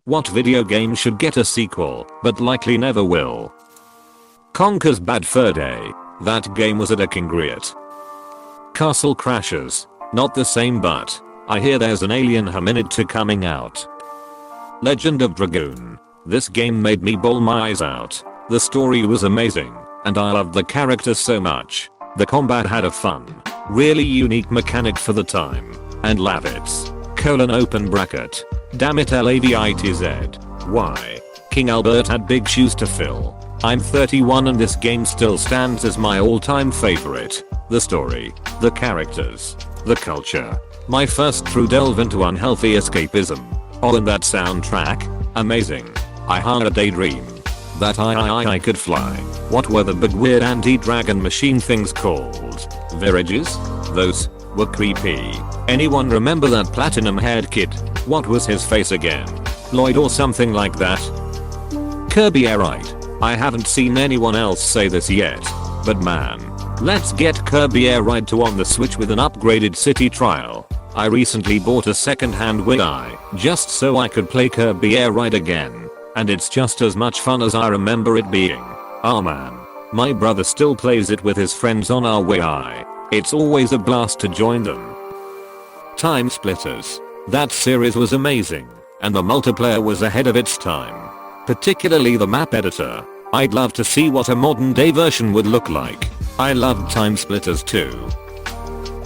What video game should get a sequel, but likely never will? Conker's Bad Fur Day. That game was a dicking. Castle Crashers. Not the same, but I hear there's an Alien Hominid 2 coming out. Legend of Dragoon. This game made me bawl my eyes out. The story was amazing, and I loved the characters so much. The combat had a fun, really unique mechanic for the time. And Lavitz. Open bracket. Damn it LAVITZ. Why? King Albert had big shoes to fill. I'm 31 and this game still stands as my all-time favorite. The story, the characters, the culture. My first true delve into unhealthy escapism. Oh, and that soundtrack? Amazing. I had a daydream that I could fly. What were the big weird anti-dragon machine things called? Virages? Those were creepy. Anyone remember that platinum-haired kid? What was his face again? Lloyd or something like that? Kirby Air Ride. I haven't seen anyone else say this yet, but man, let's get Kirby Air Ride 2 on the Switch with an upgraded city trial. I recently bought a second-hand Wii just so I could play Kirby Air Ride again, and it's just as much fun as I remember it being. Oh man, my brother still plays it with his friends on our Wii. It's always a blast to join them. Time Splitters. That series was amazing, and the multiplayer was ahead of its time. Particularly the map editor. I'd love to see what a modern day version would look like. I loved Time Splitters too.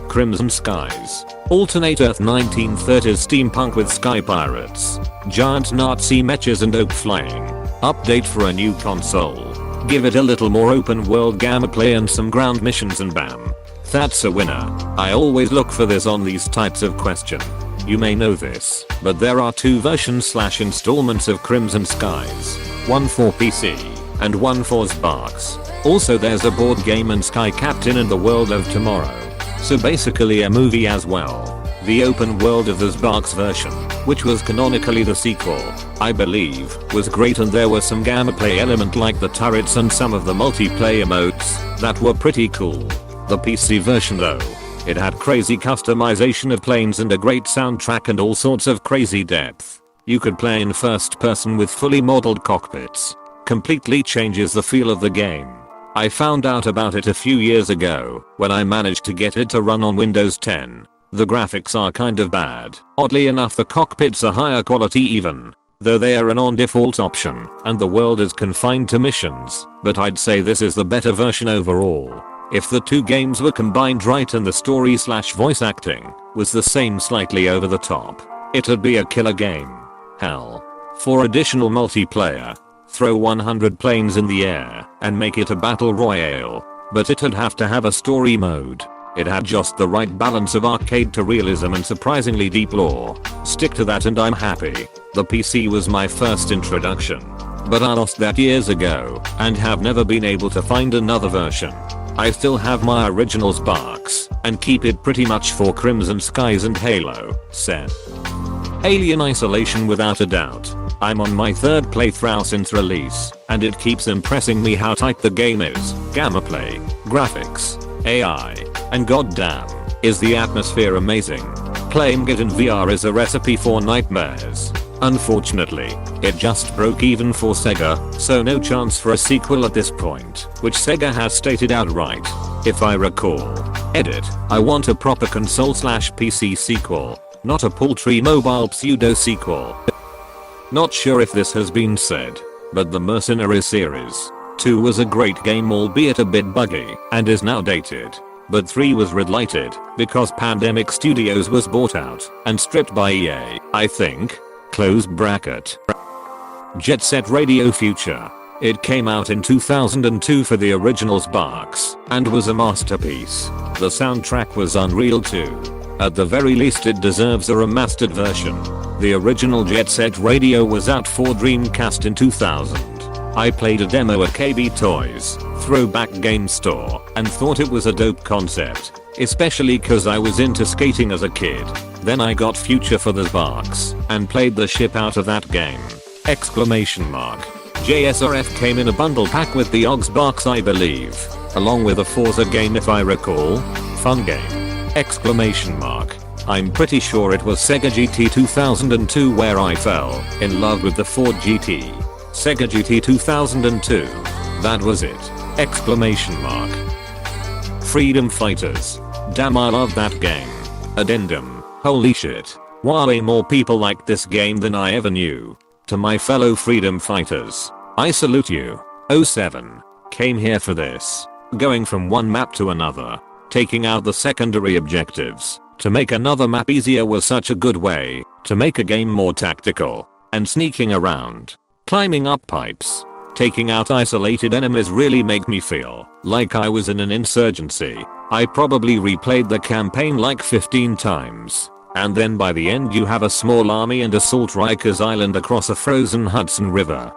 Crimson Skies. Alternate Earth 1930s steampunk with sky pirates, giant Nazi mechas and oak flying. Update for a new console. Give it a little more open world gameplay and some ground missions and bam. That's a winner. I always look for this on these types of questions. You may know this, but there are 2 versions/installments of Crimson Skies. One for PC, and one for Xbox. Also there's a board game and Sky Captain in the World of Tomorrow. So basically a movie as well. The open world of the Xbox version, which was canonically the sequel, I believe, was great, and there were some gameplay element like the turrets and some of the multiplayer modes that were pretty cool. The PC version though, it had crazy customization of planes and a great soundtrack and all sorts of crazy depth. You could play in first person with fully modeled cockpits. Completely changes the feel of the game. I found out about it a few years ago when I managed to get it to run on Windows 10. The graphics are kind of bad. Oddly enough, the cockpits are higher quality even, though they are an on-default option, and the world is confined to missions, but I'd say this is the better version overall. If the 2 games were combined right and the story/voice acting was the same slightly over the top, it'd be a killer game. Hell. For additional multiplayer, throw 100 planes in the air and make it a battle royale, but it'd have to have a story mode. It had just the right balance of arcade to realism and surprisingly deep lore. Stick to that and I'm happy. The PC was my first introduction, but I lost that years ago and have never been able to find another version. I still have my original Xbox and keep it pretty much for Crimson Skies and Halo. Set. Alien Isolation without a doubt. I'm on my 3rd playthrough since release, and it keeps impressing me how tight the game is. Gameplay, graphics, AI, and goddamn, is the atmosphere amazing. Playing it in VR is a recipe for nightmares. Unfortunately, it just broke even for Sega, so no chance for a sequel at this point, which Sega has stated outright. If I recall. Edit. I want a proper console/PC sequel, not a paltry mobile pseudo sequel. Not sure if this has been said, but the Mercenary series 2 was a great game, albeit a bit buggy, and is now dated. But 3 was relighted because Pandemic Studios was bought out and stripped by EA, I think. Close bracket. Jet Set Radio Future. It came out in 2002 for the original Xbox and was a masterpiece. The soundtrack was unreal too. At the very least it deserves a remastered version. The original Jet Set Radio was out for Dreamcast in 2000. I played a demo at KB Toys, throwback game store, and thought it was a dope concept, especially cause I was into skating as a kid. Then I got Future for the Xbox and played the shit out of that game. Exclamation mark. JSRF came in a bundle pack with the Xbox I believe, along with a Forza game if I recall. Fun game. Exclamation mark. I'm pretty sure it was Sega GT 2002 where I fell in love with the Ford GT. Sega GT 2002. That was it. Exclamation mark. Freedom Fighters. Damn, I love that game. Addendum. Holy shit. Way more people like this game than I ever knew. To my fellow freedom fighters, I salute you. 07. Came here for this. Going from one map to another. Taking out the secondary objectives. To make another map easier was such a good way to make a game more tactical. And sneaking around. Climbing up pipes. Taking out isolated enemies really make me feel like I was in an insurgency. I probably replayed the campaign like 15 times. And then by the end you have a small army and assault Rikers Island across a frozen Hudson River.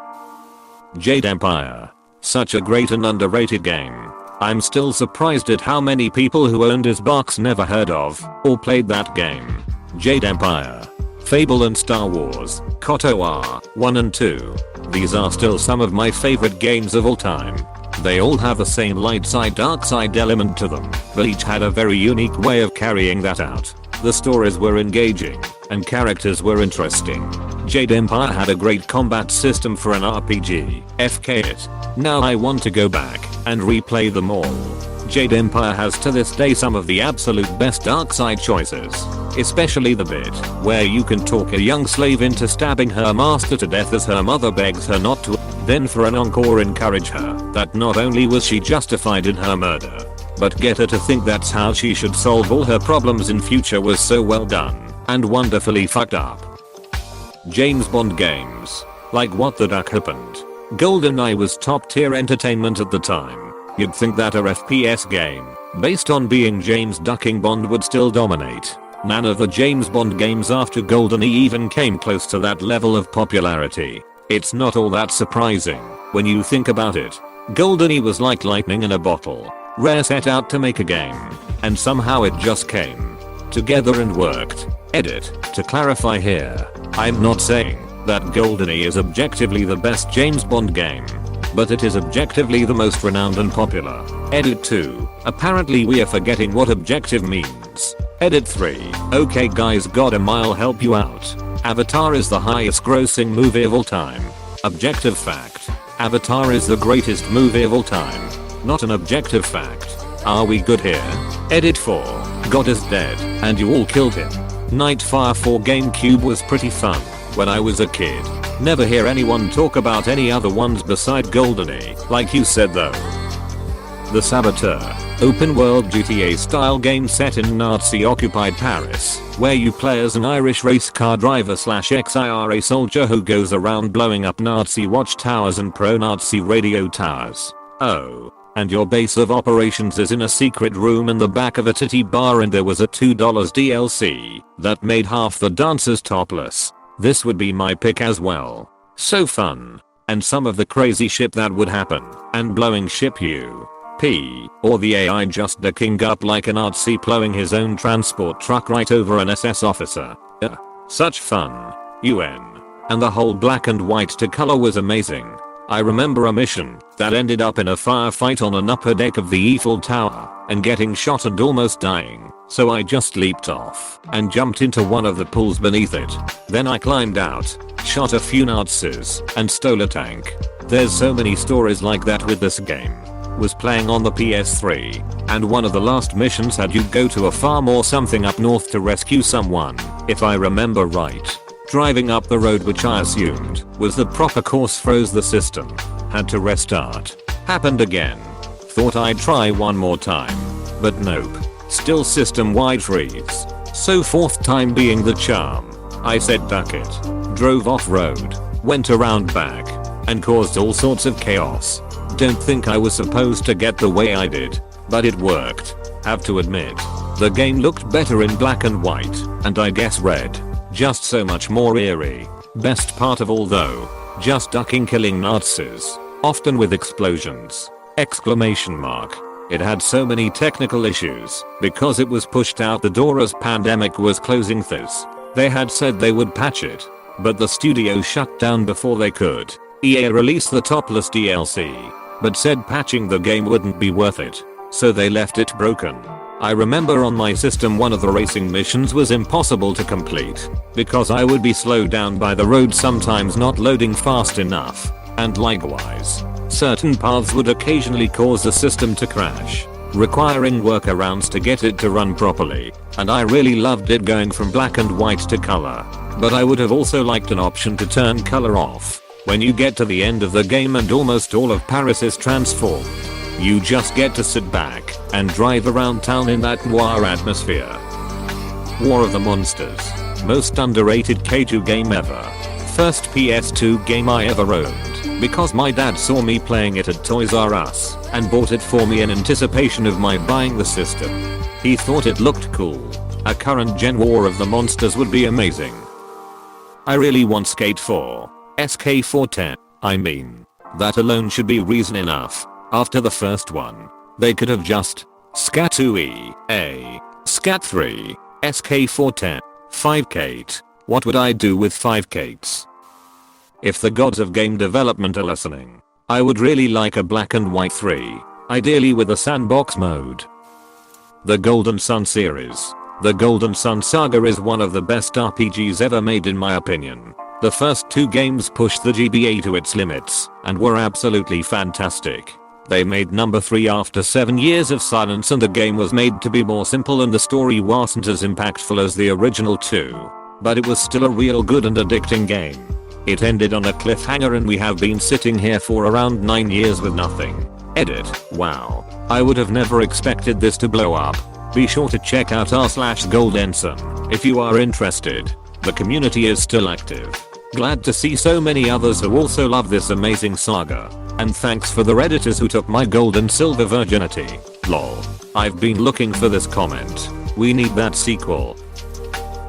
Jade Empire. Such a great and underrated game. I'm still surprised at how many people who owned his box never heard of or played that game. Jade Empire. Fable and Star Wars, KOTOR 1 and 2. These are still some of my favorite games of all time. They all have the same light side dark side element to them, but each had a very unique way of carrying that out. The stories were engaging, and characters were interesting. Jade Empire had a great combat system for an RPG, FK it. Now I want to go back and replay them all. Jade Empire has to this day some of the absolute best dark side choices. Especially the bit where you can talk a young slave into stabbing her master to death as her mother begs her not to, then for an encore encourage her that not only was she justified in her murder, but get her to think that's how she should solve all her problems in future was so well done and wonderfully fucked up. James Bond games. Like what the duck happened. GoldenEye was top tier entertainment at the time. You'd think that a FPS game based on being James ducking Bond would still dominate. None of the James Bond games after GoldenEye even came close to that level of popularity. It's not all that surprising when you think about it. GoldenEye was like lightning in a bottle. Rare set out to make a game, and somehow it just came together and worked. Edit. To clarify here, I'm not saying that GoldenEye is objectively the best James Bond game, but it is objectively the most renowned and popular. Edit 2. Apparently we are forgetting what objective means. Edit 3. Okay guys, got I'll help you out. Avatar is the highest grossing movie of all time. Objective fact. Avatar is the greatest movie of all time. Not an objective fact. Are we good here? Edit 4. God is dead, and you all killed him. Nightfire for GameCube was pretty fun when I was a kid. Never hear anyone talk about any other ones beside GoldenEye, like you said though. The Saboteur. Open world GTA style game set in Nazi occupied Paris, where you play as an Irish race car driver / ex-IRA soldier who goes around blowing up Nazi watchtowers and pro-Nazi radio towers. Oh. And your base of operations is in a secret room in the back of a titty bar, and there was a $2 DLC that made half the dancers topless. This would be my pick as well. So fun. And some of the crazy shit that would happen, and blowing ship UP, or the AI just ducking up like a Nazi plowing his own transport truck right over an SS officer. Such fun. UN. And the whole black and white to color was amazing. I remember a mission that ended up in a firefight on an upper deck of the Eiffel Tower and getting shot and almost dying, so I just leaped off and jumped into one of the pools beneath it. Then I climbed out, shot a few Nazis, and stole a tank. There's so many stories like that with this game. Was playing on the PS3, and one of the last missions had you go to a farm or something up north to rescue someone, if I remember right. Driving up the road, which I assumed was the proper course, froze the system. Had to restart. Happened again. Thought I'd try one more time. But nope. Still system wide freeze. So fourth time being the charm. I said duck it. Drove off road. Went around back. And caused all sorts of chaos. Don't think I was supposed to get the way I did. But it worked. Have to admit. The game looked better in black and white. And I guess red. Just so much more eerie. Best part of all though, just ducking killing Nazis, often with explosions. Exclamation mark. It had so many technical issues because it was pushed out the door as pandemic was closing things. They had said they would patch it, but the studio shut down before they could. EA released the topless DLC, but said patching the game wouldn't be worth it, so they left it broken. I remember on my system one of the racing missions was impossible to complete because I would be slowed down by the road sometimes not loading fast enough, and likewise, certain paths would occasionally cause the system to crash, requiring workarounds to get it to run properly, and I really loved it going from black and white to color, but I would have also liked an option to turn color off when you get to the end of the game and almost all of Paris is transformed. You just get to sit back and drive around town in that noir atmosphere. War of the Monsters. Most underrated K2 game ever. First PS2 game I ever owned because my dad saw me playing it at Toys R Us and bought it for me in anticipation of my buying the system. He thought it looked cool. A current gen War of the Monsters would be amazing. I really want Skate 4. SK410. I mean, that alone should be reason enough. After the first one, they could have just Scat 2E, A, Scat 3, SK410, 5Kate. What would I do with 5Kates? If the gods of game development are listening, I would really like a black and white 3, ideally with a sandbox mode. The Golden Sun series. The Golden Sun saga is one of the best RPGs ever made in my opinion. The first 2 games pushed the GBA to its limits and were absolutely fantastic. They made number 3 after 7 years of silence and the game was made to be more simple and the story wasn't as impactful as the original 2. But it was still a real good and addicting game. It ended on a cliffhanger and we have been sitting here for around 9 years with nothing. Edit. Wow. I would have never expected this to blow up. Be sure to check out r/goldensun if you are interested. The community is still active. Glad to see so many others who also love this amazing saga. And thanks for the redditors who took my gold and silver virginity. Lol. I've been looking for this comment. We need that sequel.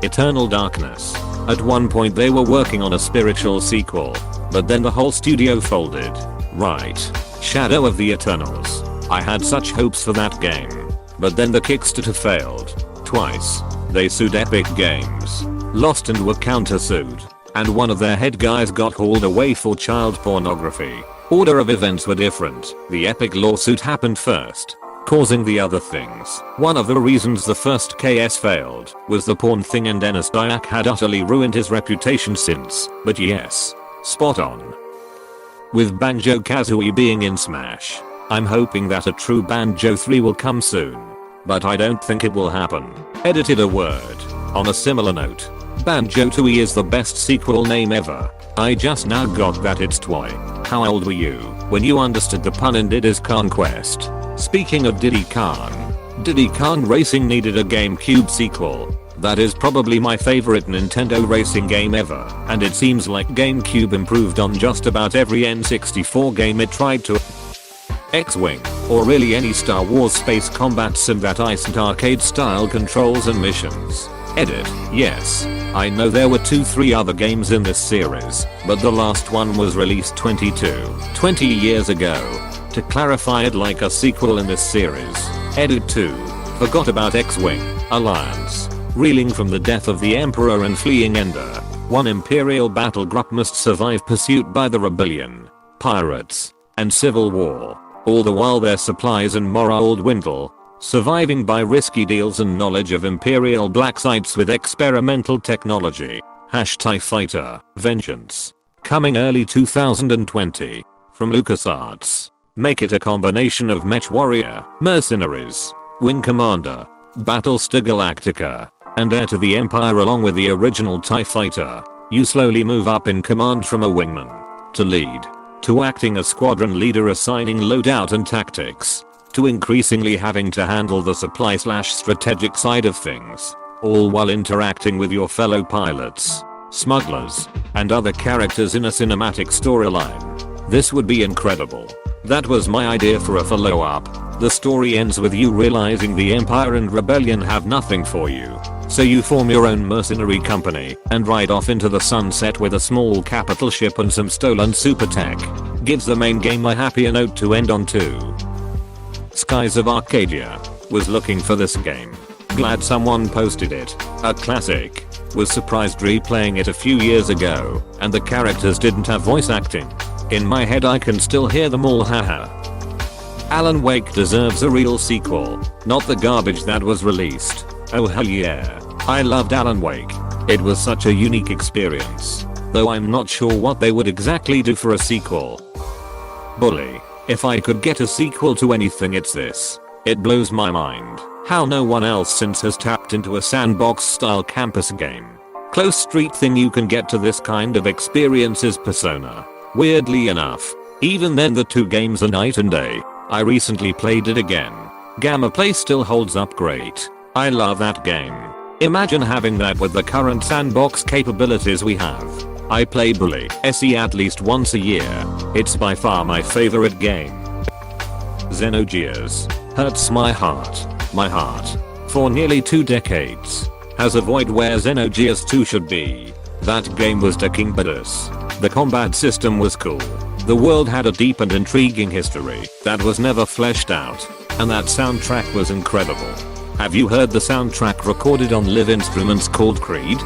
Eternal Darkness. At one point they were working on a spiritual sequel, but then the whole studio folded. Right. Shadow of the Eternals. I had such hopes for that game. But then the Kickstarter failed. Twice. They sued Epic Games. Lost and were countersued. And one of their head guys got hauled away for child pornography. Order of events were different. The Epic lawsuit happened first, causing the other things. One of the reasons the first KS failed was the porn thing and Dennis Dyack had utterly ruined his reputation since. But yes, spot on. With Banjo-Kazooie being in Smash, I'm hoping that a true Banjo 3 will come soon. But I don't think it will happen. Edited a word. On a similar note, Banjo-Tooie is the best sequel name ever. I just now got that it's Toy. How old were you when you understood the pun in Diddy's Conquest? Speaking of Diddy Kong Racing needed a GameCube sequel. That is probably my favorite Nintendo racing game ever, and it seems like GameCube improved on just about every N64 game it tried to. X-Wing, or really any Star Wars space combat sim that iced arcade style controls and missions. Edit. Yes, I know there were 2-3 other games in this series, but the last one was released 20 years ago. To clarify, it like a sequel in this series. Edit 2. Forgot about X-Wing, Alliance. Reeling from the death of the Emperor and fleeing Ender, one Imperial battle group must survive pursuit by the rebellion, pirates, and civil war. All the while their supplies and morale dwindle. Surviving by risky deals and knowledge of Imperial black sites with experimental technology. #TIE Fighter Vengeance. Coming early 2020. From LucasArts. Make it a combination of Mech Warrior, Mercenaries, Wing Commander, Battlestar Galactica, and Heir to the Empire along with the original TIE Fighter. You slowly move up in command from a wingman to lead, to acting as squadron leader assigning loadout and tactics, to increasingly having to handle the supply/strategic side of things, all while interacting with your fellow pilots, smugglers, and other characters in a cinematic storyline. This would be incredible. That was my idea for a follow-up. The story ends with you realizing the Empire and Rebellion have nothing for you, so you form your own mercenary company and ride off into the sunset with a small capital ship and some stolen super tech. Gives the main game a happier note to end on too. Skies of Arcadia. Was looking for this game. Glad someone posted it. A classic. Was surprised replaying it a few years ago, and the characters didn't have voice acting. In my head I can still hear them all, haha. Alan Wake deserves a real sequel, not the garbage that was released. Oh hell yeah. I loved Alan Wake. It was such a unique experience. Though I'm not sure what they would exactly do for a sequel. Bully. If I could get a sequel to anything, it's this. It blows my mind how no one else since has tapped into a sandbox style campus game. Close street thing you can get to this kind of experience is Persona. Weirdly enough, even then the two games are night and day. I recently played it again. Gamma Play still holds up great. I love that game. Imagine having that with the current sandbox capabilities we have. I play Bully SE at least once a year. It's by far my favorite game. Xenogears hurts my heart. My heart. For nearly 2 decades. Has a void where Xenogears 2 should be. That game was fucking badass. The combat system was cool. The world had a deep and intriguing history that was never fleshed out. And that soundtrack was incredible. Have you heard the soundtrack recorded on live instruments called Creed?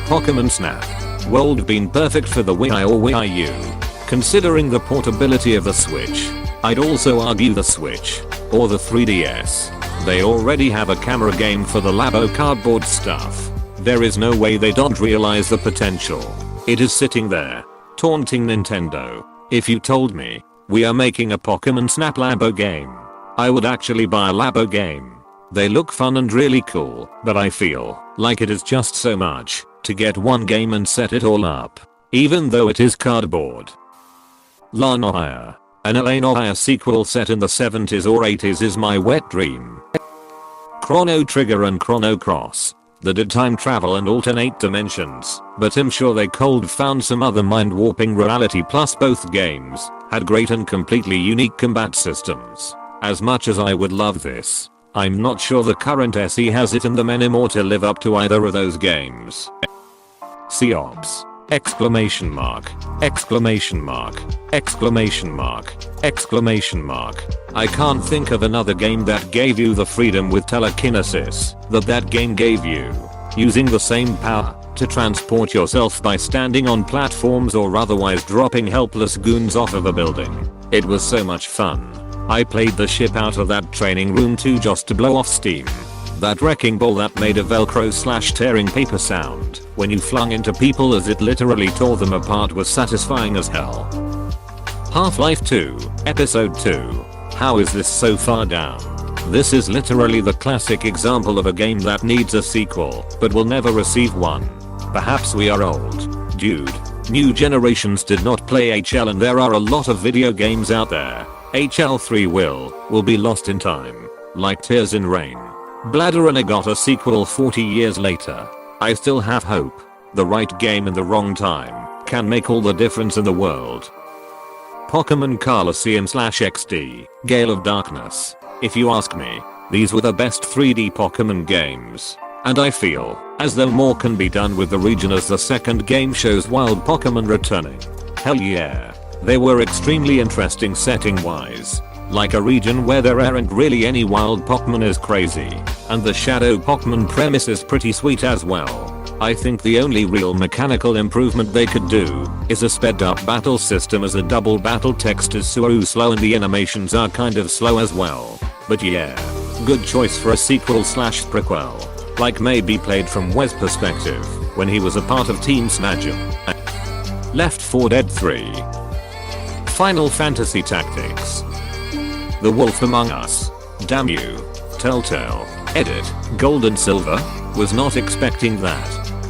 Pokemon Snap. World been perfect for the Wii or Wii U. Considering the portability of the Switch, I'd also argue the Switch or the 3DS. They already have a camera game for the Labo cardboard stuff. There is no way they don't realize the potential. It is sitting there, taunting Nintendo. If you told me we are making a Pokemon Snap Labo game, I would actually buy a Labo game. They look fun and really cool, but I feel like it is just so much to get one game and set it all up, even though it is cardboard. La Noia. An LA Noia sequel set in the 70s or 80s is my wet dream. Chrono Trigger and Chrono Cross. They did time travel and alternate dimensions, but I'm sure they could found some other mind-warping reality. Plus both games had great and completely unique combat systems. As much as I would love this, I'm not sure the current SE has it in them anymore to live up to either of those games. Seops. Exclamation mark. Exclamation mark. Exclamation mark. Exclamation mark. I can't think of another game that gave you the freedom with telekinesis that game gave you. Using the same power to transport yourself by standing on platforms or otherwise dropping helpless goons off of a building. It was so much fun. I played the shit out of that training room too just to blow off steam. That wrecking ball that made a velcro / tearing paper sound when you flung into people as it literally tore them apart was satisfying as hell. Half-Life 2, Episode 2. How is this so far down? This is literally the classic example of a game that needs a sequel, but will never receive one. Perhaps we are old. Dude. New generations did not play HL and there are a lot of video games out there. HL3 will be lost in time. Like Tears in Rain. Bladderunner got a sequel 40 years later. I still have hope. The right game in the wrong time can make all the difference in the world. Pokemon Colosseum / XD, Gale of Darkness. If you ask me, these were the best 3D Pokemon games. And I feel as though more can be done with the region as the second game shows wild Pokemon returning. Hell yeah. They were extremely interesting setting wise. Like a region where there aren't really any wild Pokemon is crazy. And the Shadow Pokemon premise is pretty sweet as well. I think the only real mechanical improvement they could do is a sped up battle system as a double battle text is so slow and the animations are kind of slow as well. But yeah, good choice for a sequel / prequel. Like maybe played from Wes' perspective when he was a part of Team Snagem. Left 4 Dead 3. Final Fantasy Tactics. The Wolf Among Us. Damn you. Telltale. Edit. Gold and silver? Was not expecting that.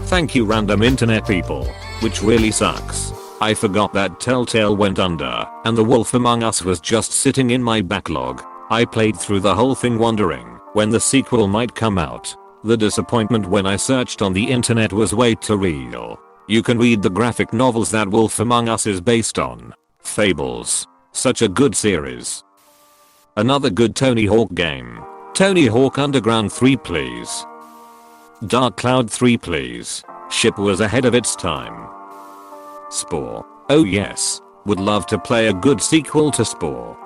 Thank you random internet people. Which really sucks. I forgot that Telltale went under and The Wolf Among Us was just sitting in my backlog. I played through the whole thing wondering when the sequel might come out. The disappointment when I searched on the internet was way too real. You can read the graphic novels that Wolf Among Us is based on. Fables. Such a good series. Another good Tony Hawk game. Tony Hawk Underground 3 please. Dark Cloud 3 please. Ship was ahead of its time. Spore. Oh yes. Would love to play a good sequel to Spore.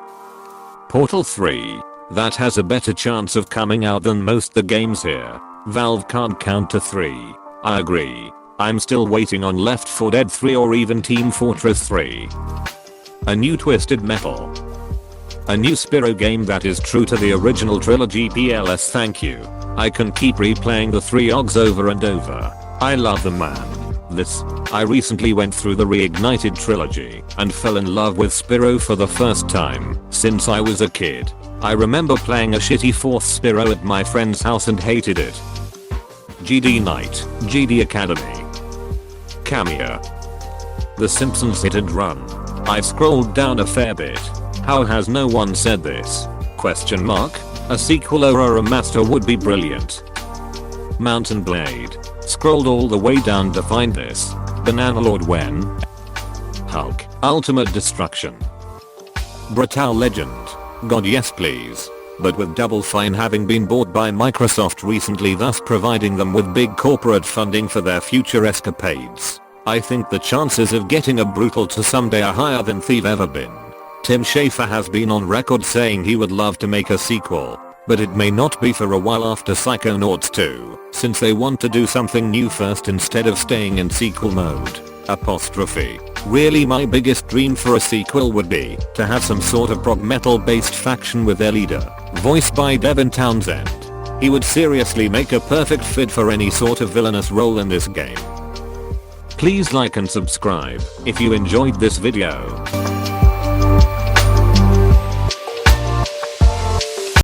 Portal 3. That has a better chance of coming out than most the games here. Valve can't count to 3. I agree. I'm still waiting on Left 4 Dead 3 or even Team Fortress 3. A new Twisted Metal. A new Spyro game that is true to the original trilogy. PLS thank you. I can keep replaying the 3 OGs over and over. I love them, man. I recently went through the Reignited trilogy and fell in love with Spyro for the first time since I was a kid. I remember playing a shitty 4th Spyro at my friend's house and hated it. GD Knight, GD Academy. Cameo. The Simpsons hit and run. I've scrolled down a fair bit. How has no one said this? Question mark. A sequel or a remaster would be brilliant. Mountain Blade. Scrolled all the way down to find this. Banana Lord when? Hulk. Ultimate Destruction. Brutal Legend. God yes please. But with Double Fine having been bought by Microsoft recently, thus providing them with big corporate funding for their future escapades, I think the chances of getting a Brutal to someday are higher than they've ever been. Tim Schafer has been on record saying he would love to make a sequel, but it may not be for a while after Psychonauts 2, since they want to do something new first instead of staying in sequel mode. Really my biggest dream for a sequel would be to have some sort of prog metal based faction with their leader, voiced by Devin Townsend. He would seriously make a perfect fit for any sort of villainous role in this game. Please like and subscribe if you enjoyed this video.